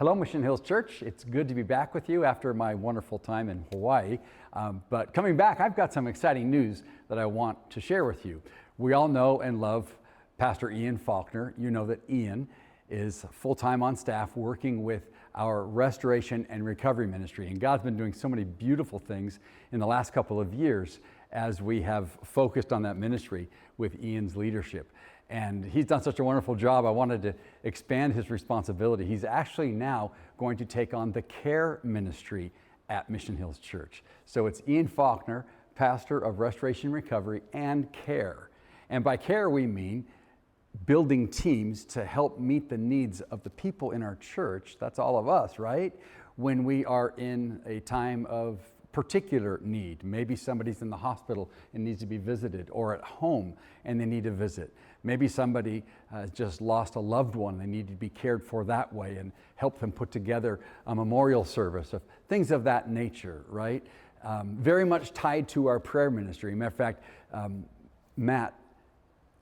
Hello, Mission Hills Church. It's good to be back with you after my wonderful time in Hawaii. But coming back, I've got some exciting news that I want to share with you. We all know and love Pastor Ian Faulkner. You know that Ian is full-time on staff working with our restoration and recovery ministry. And God's been doing so many beautiful things in the last couple of years as we have focused on that ministry with Ian's leadership. And he's done such a wonderful job. I wanted to expand his responsibility. He's actually now going to take on the care ministry at Mission Hills Church. So it's Ian Faulkner, pastor of Restoration and Recovery and Care. And by care, we mean building teams to help meet the needs of the people in our church. That's all of us, right? When we are in a time of particular need. Maybe somebody's in the hospital and needs to be visited, or at home and they need to visit. Maybe somebody just lost a loved one and they need to be cared for that way, and help them put together a memorial service, of things of that nature, right? Very much tied to our prayer ministry. Matter of fact, Matt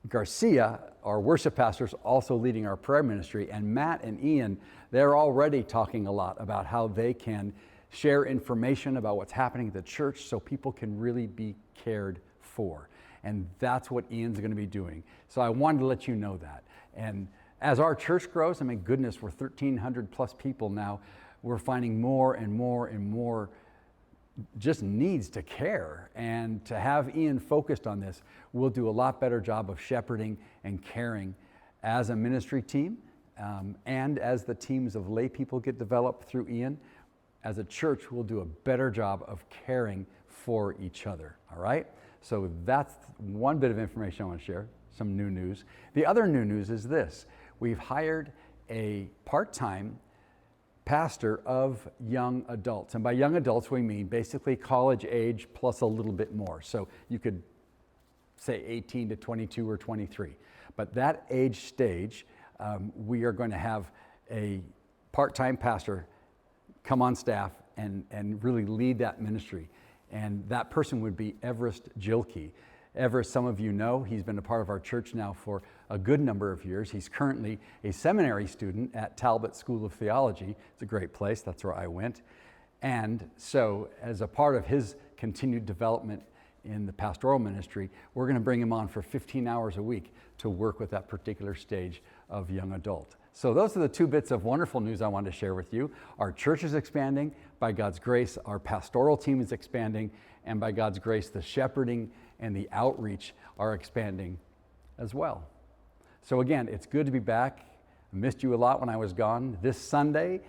Garcia, our worship pastor, is also leading our prayer ministry, and Matt and Ian, they're already talking a lot about how they can share information about what's happening at the church so people can really be cared for. And that's what Ian's going to be doing. So I wanted to let you know that. And as our church grows, I mean, goodness, we're 1,300 plus people now. We're finding more and more and more just needs to care. And to have Ian focused on this, we'll do a lot better job of shepherding and caring as a ministry team, and as the teams of lay people get developed through Ian. As a church, we'll do a better job of caring for each other, all right? So that's one bit of information I want to share, some new news. The other new news is this. We've hired a part-time pastor of young adults. And by young adults, we mean basically college age plus a little bit more. So you could say 18 to 22 or 23. But that age stage, we are going to have a part-time pastor come on staff and really lead that ministry. And that person would be Everest Jilke. Everest, some of you know, he's been a part of our church now for a good number of years. He's currently a seminary student at Talbot School of Theology. It's a great place, that's where I went. And so as a part of his continued development in the pastoral ministry, we're going to bring him on for 15 hours a week to work with that particular stage of young adult. So those are the two bits of wonderful news I wanted to share with you. Our church is expanding. By God's grace, our pastoral team is expanding. And by God's grace, the shepherding and the outreach are expanding as well. So again, it's good to be back. I missed you a lot when I was gone. This Sunday,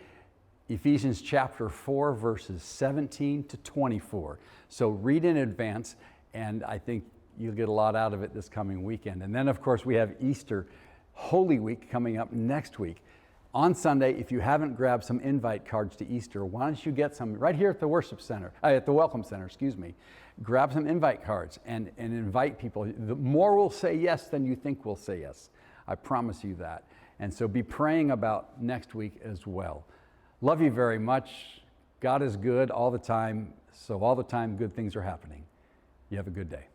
Ephesians chapter 4, verses 17 to 24. So read in advance, and I think you'll get a lot out of it this coming weekend. And then, of course, we have Easter Holy Week coming up next week. On Sunday, if you haven't grabbed some invite cards to Easter, why don't you get some right here at the worship center, at the Welcome Center, excuse me. Grab some invite cards and invite people. The more will say yes than you think will say yes. I promise you that. And so be praying about next week as well. Love you very much. God is good all the time. So all the time, good things are happening. You have a good day.